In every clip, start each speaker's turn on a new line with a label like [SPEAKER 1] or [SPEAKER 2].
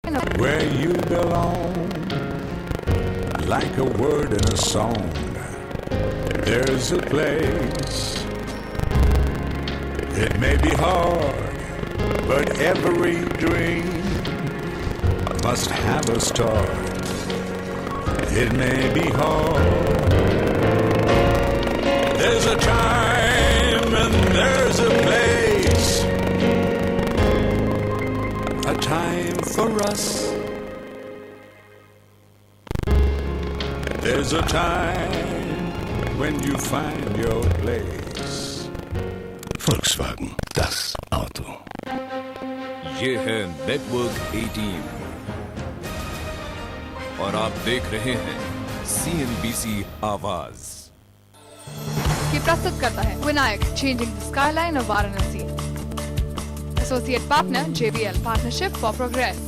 [SPEAKER 1] Where you belong, like a word in a song, there's a place. It may be hard, but every dream must have a start. It may be hard. There's a time and there's a place. A time for us. There's a time when you find your place.
[SPEAKER 2] Volkswagen, das Auto.
[SPEAKER 3] ये है network 18 और आप देख रहे हैं CNBC आवाज।
[SPEAKER 4] ये प्रस्तुत करता है Vinayak changing the skyline of Varanasi. Associate partner JBL partnership for progress.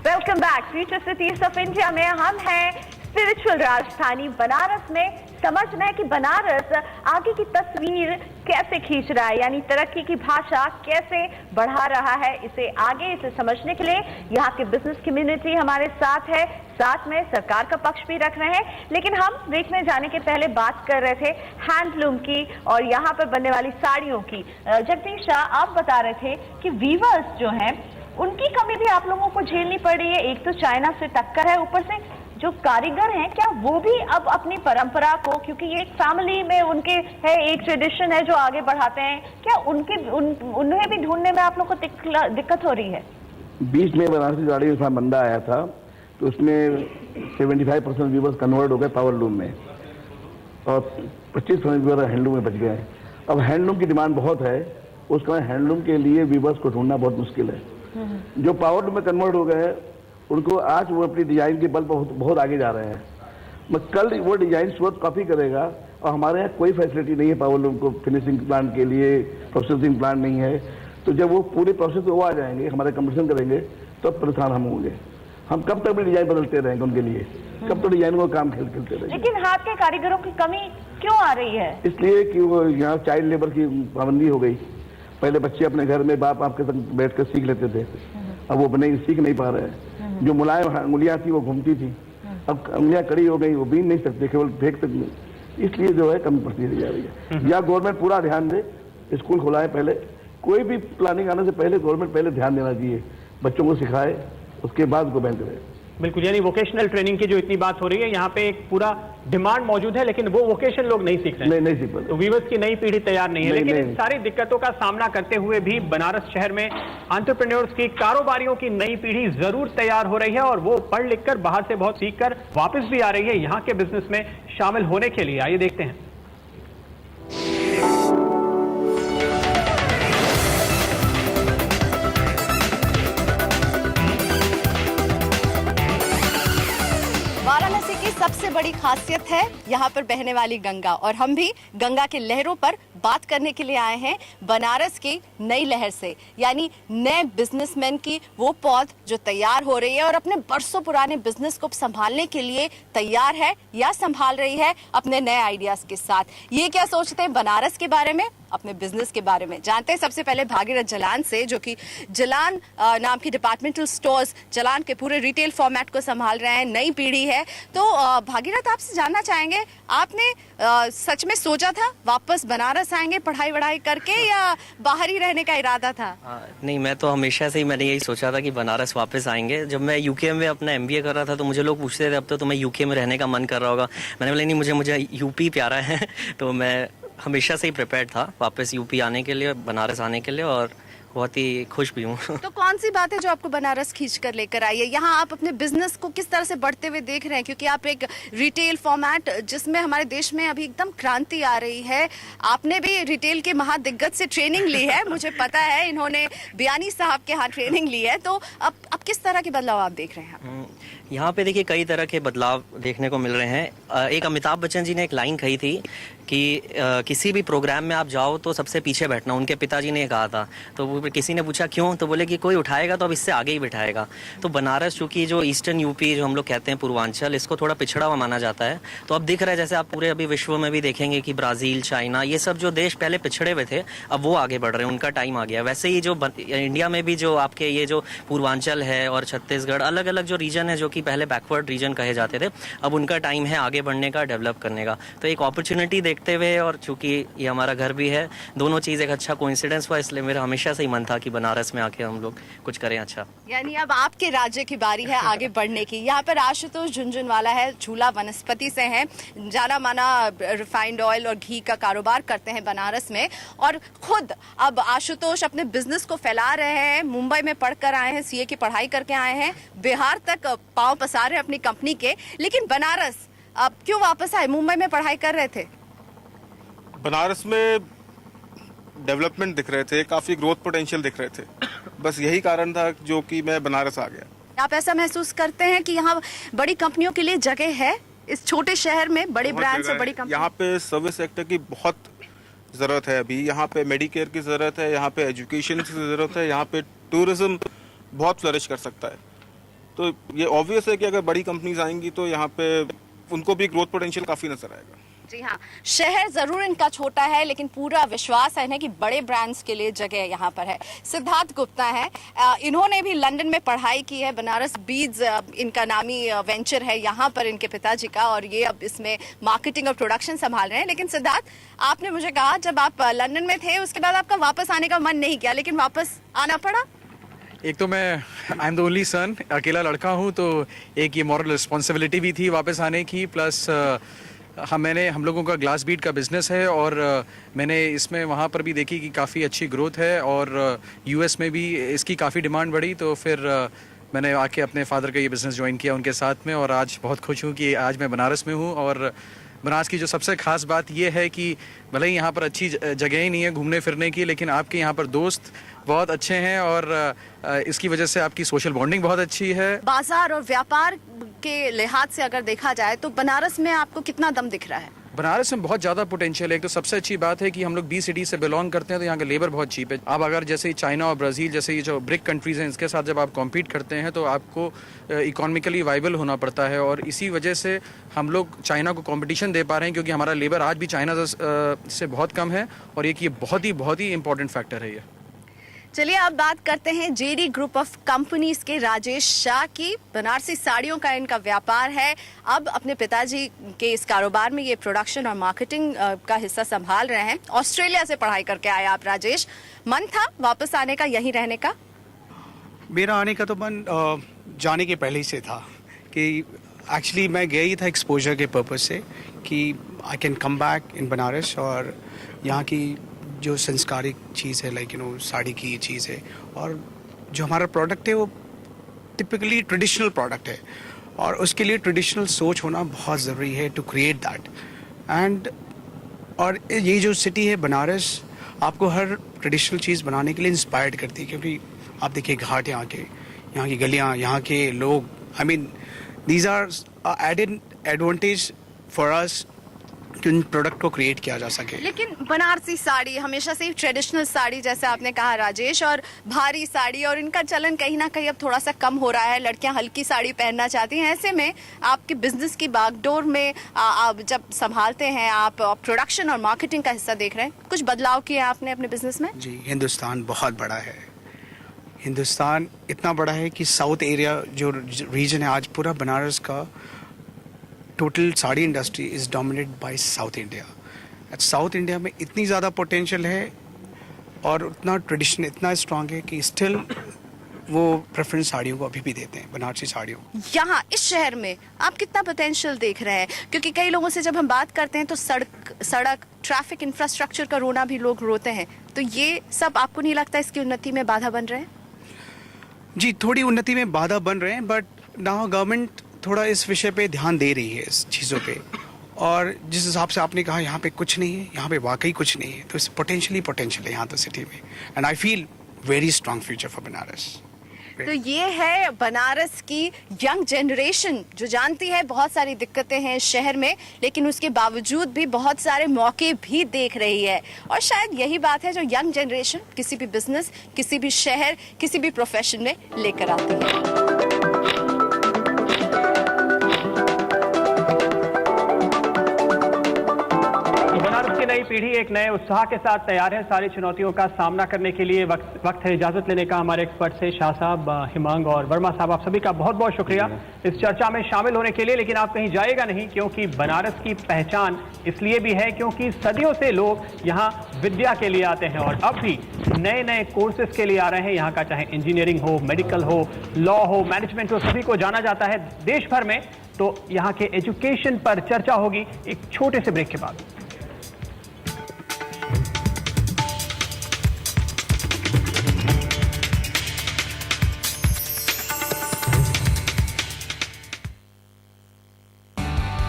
[SPEAKER 5] Welcome back. Future cities of India में हम हैं स्पिरिचुअल राजधानी बनारस में। समझना है कि बनारस आगे की तस्वीर कैसे खींच रहा है, यानी तरक्की की भाषा कैसे बढ़ा रहा है इसे समझने के लिए यहाँ के बिजनेस कम्युनिटी हमारे साथ है, साथ में सरकार का पक्ष भी रख रहे हैं। लेकिन हम ब्रेक में जाने के पहले बात कर रहे थे हैंडलूम की और यहाँ पर बनने वाली साड़ियों की। जगदीश शाह, आप बता रहे थे कि वीवर्स जो हैं उनकी कमी भी आप लोगों को झेलनी पड़ रही है। एक तो चाइना से टक्कर है, ऊपर से जो कारीगर हैं क्या वो भी अब अपनी परंपरा को, क्योंकि ये एक फैमिली में उनके है, एक ट्रेडिशन है जो आगे बढ़ाते हैं, क्या उन्हें भी ढूंढने में आप लोग को दिक्कत हो रही है?
[SPEAKER 6] बीच में बनारसी साड़ी का बंदा आया था तो उसमें 75% व्यूवर्स कन्वर्ट हो गए पावरलूम में और 25% व्यूवर हैंडलूम में बच गए। अब हैंडलूम की डिमांड बहुत है, उस कारण हैंडलूम के लिए व्यूवर्स को ढूंढना बहुत मुश्किल है। जो पावरलूम में कन्वर्ट हो गए हैं उनको आज वो अपनी डिजाइन के बल पर बहुत आगे जा रहे हैं। मैं कल वो डिजाइन सूरत कॉपी करेगा और हमारे यहाँ कोई फैसिलिटी नहीं है पावरलूम को फिनिशिंग प्लांट के लिए, प्रोसेसिंग प्लांट नहीं है। तो जब वो पूरे प्रोसेस वो आ जाएंगे, हमारे कंपटीशन करेंगे तो परेशान हम होंगे। हम कब तक भी डिजाइन बदलते रहेंगे उनके लिए, कब तो डिजाइन को काम खेलते रहेंगे।
[SPEAKER 5] लेकिन हाथ के कारीगरों की कमी क्यों आ रही है?
[SPEAKER 6] इसलिए कि वो यहाँ चाइल्ड लेबर की पाबंदी हो गई। पहले बच्चे अपने घर में बाप आपके साथ बैठ कर सीख लेते थे, अब वो अपने सीख नहीं पा रहे हैं। जो मुलायम उंगलियां थी वो घूमती थी, अब उंगलियां कड़ी हो गई, वो बीन नहीं सकते, केवल फेंक सकते। इसलिए जो है कमी पड़ती जा रही है। या गवर्नमेंट पूरा ध्यान दे, स्कूल खुलाए, पहले कोई भी प्लानिंग आने से पहले गवर्नमेंट पहले ध्यान देना चाहिए, बच्चों को सिखाए, उसके बाद उसको बैन करे।
[SPEAKER 7] बिल्कुल, यानी वोकेशनल ट्रेनिंग की जो इतनी बात हो रही है, यहाँ पे एक पूरा डिमांड मौजूद है, लेकिन वो वोकेशन लोग नहीं सीख रहे हैं।
[SPEAKER 6] नहीं सीख पाते,
[SPEAKER 7] तो वीवर्स की नई पीढ़ी तैयार नहीं है। लेकिन इन सारी दिक्कतों का सामना करते हुए भी बनारस शहर में एंटरप्रेन्योर्स की, कारोबारियों की नई पीढ़ी जरूर तैयार हो रही है और वो पढ़ लिख कर, बाहर से बहुत सीख कर वापस भी आ रही है यहाँ के बिजनेस में शामिल होने के लिए। आइए देखते हैं।
[SPEAKER 8] वाराणसी की सबसे बड़ी खासियत है यहाँ पर बहने वाली गंगा, और हम भी गंगा के लहरों पर बात करने के लिए आए हैं बनारस की नई लहर से, यानी नए बिजनेसमैन की वो पौध जो तैयार हो रही है और अपने बरसों पुराने बिजनेस को संभालने के लिए तैयार है या संभाल रही है अपने नए आइडियाज के साथ। ये क्या सोचते हैं बनारस के बारे में, अपने बिजनेस के बारे में, जानते हैं सबसे पहले भागीरथ जलान से, जो कि जलान नाम की डिपार्टमेंटल स्टोर्स, जलान के पूरे रिटेल फॉर्मेट को संभाल रहे हैं, नई पीढ़ी है। तो भागीरथ, आपसे जानना चाहेंगे, आपने सच में सोचा था वापस बनारस आएंगे पढ़ाई वढ़ाई करके, या बाहर ही रहने का इरादा था?
[SPEAKER 9] नहीं, मैं तो हमेशा से ही मैंने यही सोचा था कि बनारस वापस आएंगे। जब मैं यूके में अपना MBA कर रहा था तो मुझे लोग पूछते थे अब तो तुम्हें यूके में रहने का मन कर रहा होगा। मैंने बोला नहीं, मुझे यूपी प्यारा है। तो मैं हमेशा से ही प्रिपेयर्ड था वापस यूपी आने के लिए, बनारस आने के लिए, और बहुत ही खुश भी हूँ।
[SPEAKER 8] तो कौन सी बात है जो आपको बनारस खींच कर लेकर आई है? यहाँ आप अपने बिजनेस को किस तरह से बढ़ते हुए देख रहे हैं, क्योंकि आप एक रिटेल फॉर्मेट जिसमें हमारे देश में अभी एकदम क्रांति आ रही है, आपने भी रिटेल के महादिग्गज से ट्रेनिंग ली है, मुझे पता है, इन्होंने बियानी साहब के यहाँ ट्रेनिंग ली है। तो अब किस तरह के बदलाव आप देख रहे हैं?
[SPEAKER 9] यहाँ पे देखिए कई तरह के बदलाव देखने को मिल रहे हैं। एक अमिताभ बच्चन जी ने एक लाइन कही थी कि किसी भी प्रोग्राम में आप जाओ तो सबसे पीछे बैठना, उनके पिताजी ने कहा था। तो तो किसी ने पूछा क्यों, तो बोले कि कोई उठाएगा तो अब इससे आगे ही बिठाएगा। तो बनारस चूँकि जो ईस्टर्न यूपी जो हम लोग कहते हैं पूर्वांचल, इसको थोड़ा पिछड़ा हुआ माना जाता है। तो अब दिख रहा है जैसे आप पूरे अभी विश्व में भी देखेंगे कि ब्राज़ील, चाइना, ये सब जो देश पहले पिछड़े हुए थे अब वो आगे बढ़ रहे हैं, उनका टाइम आ गया। वैसे ही जो इंडिया में भी जो आपके ये जो पूर्वांचल है और छत्तीसगढ़, अलग अलग जो रीजन है जो कि पहले बैकवर्ड रीजन कहे जाते थे, अब उनका टाइम है आगे बढ़ने का, डेवलप करने का। तो एक अपॉर्चुनिटी देखते हुए, और चूंकि ये हमारा घर भी है, दोनों चीज़ एक अच्छा कोइंसिडेंस हुआ, इसलिए मेरा हमेशा से ही मन था कि बनारस में आके हम लोग कुछ करें अच्छा।
[SPEAKER 8] यानी अब आपके राज्य की बारी है आगे बढ़ने की। यहाँ पर आशुतोष झुनझुनवाला है, झूला वनस्पति से हैं, जाना माना रिफाइंड ऑयल और घी का कारोबार करते हैं बनारस में, और खुद अब आशुतोष अपने बिजनेस को फैला रहे हैं। मुंबई में पढ़कर आए हैं, सीए की पढ़ाई करके आए हैं, बिहार तक पांव पसार रहे हैं अपनी कंपनी के, लेकिन बनारस अब क्यों वापस आए? मुंबई में पढ़ाई कर रहे थे।
[SPEAKER 10] बनारस में डेवलपमेंट दिख रहे थे, काफी ग्रोथ पोटेंशियल दिख रहे थे, बस यही कारण था जो कि मैं बनारस आ गया।
[SPEAKER 8] आप ऐसा महसूस करते हैं कि यहाँ बड़ी कंपनियों के लिए जगह है इस छोटे शहर में, बड़े ब्रांड से बड़ी कंपनी?
[SPEAKER 10] यहाँ पे सर्विस सेक्टर की बहुत जरूरत है अभी, यहाँ पे मेडिकेयर की जरूरत है, यहाँ पे एजुकेशन की जरूरत है, यहाँ पे टूरिज्म बहुत फ्लरिश कर सकता है। तो ये ऑब्वियस है कि अगर बड़ी कंपनीज आएंगी तो यहाँ पे उनको भी ग्रोथ पोटेंशियल काफी नजर आएगा।
[SPEAKER 8] जी हाँ, शहर जरूर इनका छोटा है, लेकिन पूरा विश्वास है कि बड़े ब्रांड्स के लिए जगह यहाँ पर है। सिद्धार्थ गुप्ता है, इन्होंने भी लंदन में पढ़ाई की है, बनारस बीड्स इनका नामी वेंचर है यहाँ पर इनके पिताजी का, और ये अब इसमें मार्केटिंग और प्रोडक्शन संभाल रहे हैं। लेकिन सिद्धार्थ, आपने मुझे कहा जब आप लंदन में थे उसके बाद आपका वापस आने का मन नहीं किया, लेकिन वापस आना पड़ा?
[SPEAKER 11] एक तो मैं I am the only son, अकेला लड़का हूँ, तो एक ये मॉरल रिस्पॉन्सिबिलिटी भी थी वापस आने की, प्लस हम लोगों का ग्लास बीड का बिज़नेस है, और मैंने इसमें वहाँ पर भी देखी कि काफ़ी अच्छी ग्रोथ है, और यूएस में भी इसकी काफ़ी डिमांड बढ़ी। तो फिर मैंने आके अपने फादर का ये बिज़नेस ज्वाइन किया उनके साथ में, और आज बहुत खुश हूँ कि आज मैं बनारस में हूँ। और बनारस की जो सबसे ख़ास बात ये है कि भले ही यहाँ पर अच्छी जगह ही नहीं है घूमने फिरने की, लेकिन आपके यहाँ पर दोस्त बहुत अच्छे हैं, और इसकी वजह से आपकी सोशल बॉन्डिंग बहुत अच्छी है।
[SPEAKER 8] बाजार और व्यापार के लिहाज से अगर देखा जाए तो बनारस में आपको कितना दम दिख रहा है?
[SPEAKER 11] बनारस में बहुत ज़्यादा पोटेंशियल है। एक तो सबसे अच्छी बात है कि हम लोग बी सिटी से बिलोंग करते हैं, तो यहाँ का लेबर बहुत चीप है। आप अगर जैसे चाइना और ब्राज़ील जैसे ये जो ब्रिक कंट्रीज़ हैं, इसके साथ जब आप कॉम्पीट करते हैं तो आपको इकोनॉमिकली वाइबल होना पड़ता है, और इसी वजह से हम लोग चाइना को कंपटीशन दे पा रहे हैं, क्योंकि हमारा लेबर आज भी चाइना से बहुत कम है, और एक ये बहुत ही इंपॉर्टेंट फैक्टर है ये।
[SPEAKER 8] चलिए अब बात करते हैं जेडी ग्रुप ऑफ कंपनीज के राजेश शाह की। बनारसी साड़ियों का इनका व्यापार है। अब अपने पिताजी के इस कारोबार में ये प्रोडक्शन और मार्केटिंग का हिस्सा संभाल रहे हैं। ऑस्ट्रेलिया से पढ़ाई करके आए आप राजेश, मन था वापस आने का, यहीं रहने का?
[SPEAKER 12] मेरा आने का तो मन जाने के पहले ही से था, कि एक्चुअली मैं गया ही था एक्सपोजर के पर्पस से कि I can come back in Banaras, और यहाँ की जो संस्कारिक चीज़ है, लाइक साड़ी की चीज़ है, और जो हमारा प्रोडक्ट है वो टिपिकली ट्रेडिशनल प्रोडक्ट है, और उसके लिए ट्रेडिशनल सोच होना बहुत ज़रूरी है टू क्रिएट दैट। एंड और ये जो सिटी है बनारस आपको हर ट्रेडिशनल चीज़ बनाने के लिए इंस्पायर्ड करती है, क्योंकि आप देखिए घाट यहाँ की गलियाँ, यहाँ के लोग, I mean these are added advantage for us कि उन प्रोडक्ट को क्रिएट किया जा सके।
[SPEAKER 8] लेकिन बनारसी साड़ी हमेशा से ट्रेडिशनल साड़ी, जैसे आपने कहा राजेश, और भारी साड़ी, और इनका चलन कहीं ना कहीं अब थोड़ा सा कम हो रहा है, लड़कियां हल्की साड़ी पहनना चाहती हैं। ऐसे में आपके बिजनेस की बागडोर में आप जब संभालते हैं, आप प्रोडक्शन और मार्केटिंग का हिस्सा देख रहे हैं, कुछ बदलाव किए आपने अपने बिजनेस में?
[SPEAKER 12] जी, हिंदुस्तान बहुत बड़ा है। हिंदुस्तान इतना बड़ा है कि साउथ एरिया जो रीजन है, आज पूरा बनारस का total sari industry is dominated by south India. South India में इतनी ज़्यादा पोटेंशियल है, और उतना ट्रेडिशन इतना स्ट्रांग है कि स्टिल वो प्रेफरेंस साड़ियों को अभी भी देते हैं, बनारसी साड़ियों।
[SPEAKER 8] यहाँ इस शहर में आप कितना पोटेंशियल देख रहे हैं? क्योंकि कई लोगों से जब हम बात करते हैं तो सड़क ट्रैफिक इंफ्रास्ट्रक्चर का रोना भी लोग रोते हैं, तो ये सब आपको नहीं लगता इसकी उन्नति में बाधा बन रहे हैं?
[SPEAKER 12] जी, थोड़ी उन्नति में बाधा बन रहे हैं, बट नाउ गवर्नमेंट थोड़ा इस विषय पे ध्यान दे रही है, इस चीज़ों पे। और जिस हिसाब से आपने कहा यहाँ पे कुछ नहीं है, यहाँ पे वाकई कुछ नहीं है, तो इस पोटेंशियल है यहाँ तो सिटी में। And I feel very strong future for Banaras. पे।
[SPEAKER 8] तो ये है बनारस की यंग जनरेशन जो जानती है बहुत सारी दिक्कतें हैं शहर में, लेकिन उसके बावजूद भी बहुत सारे मौके भी देख रही है। और शायद यही बात है जो यंग जनरेशन किसी भी बिजनेस, किसी भी शहर, किसी भी प्रोफेशन में लेकर आती है।
[SPEAKER 7] नई पीढ़ी एक नए उत्साह के साथ तैयार है सारी चुनौतियों का सामना करने के लिए। वक्त है इजाजत लेने का हमारे एक्सपर्ट से। शाह साहब, हिमांग और वर्मा साहब, आप सभी का बहुत बहुत शुक्रिया इस चर्चा में शामिल होने के लिए। लेकिन आप कहीं जाएगा नहीं, क्योंकि बनारस की पहचान इसलिए भी है क्योंकि सदियों से लोग यहाँ विद्या के लिए आते हैं और अब भी नए नए कोर्सेज के लिए आ रहे हैं। यहाँ का चाहे इंजीनियरिंग हो, मेडिकल हो, लॉ हो, मैनेजमेंट हो, सभी को जाना जाता है देश भर में। तो यहाँ के एजुकेशन पर चर्चा होगी एक छोटे से ब्रेक के बाद।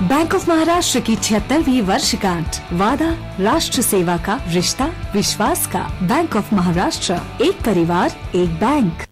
[SPEAKER 13] बैंक ऑफ महाराष्ट्र की 76वीं वर्षगांठ। वादा राष्ट्र सेवा का, रिश्ता विश्वास का। बैंक ऑफ महाराष्ट्र, एक परिवार एक बैंक।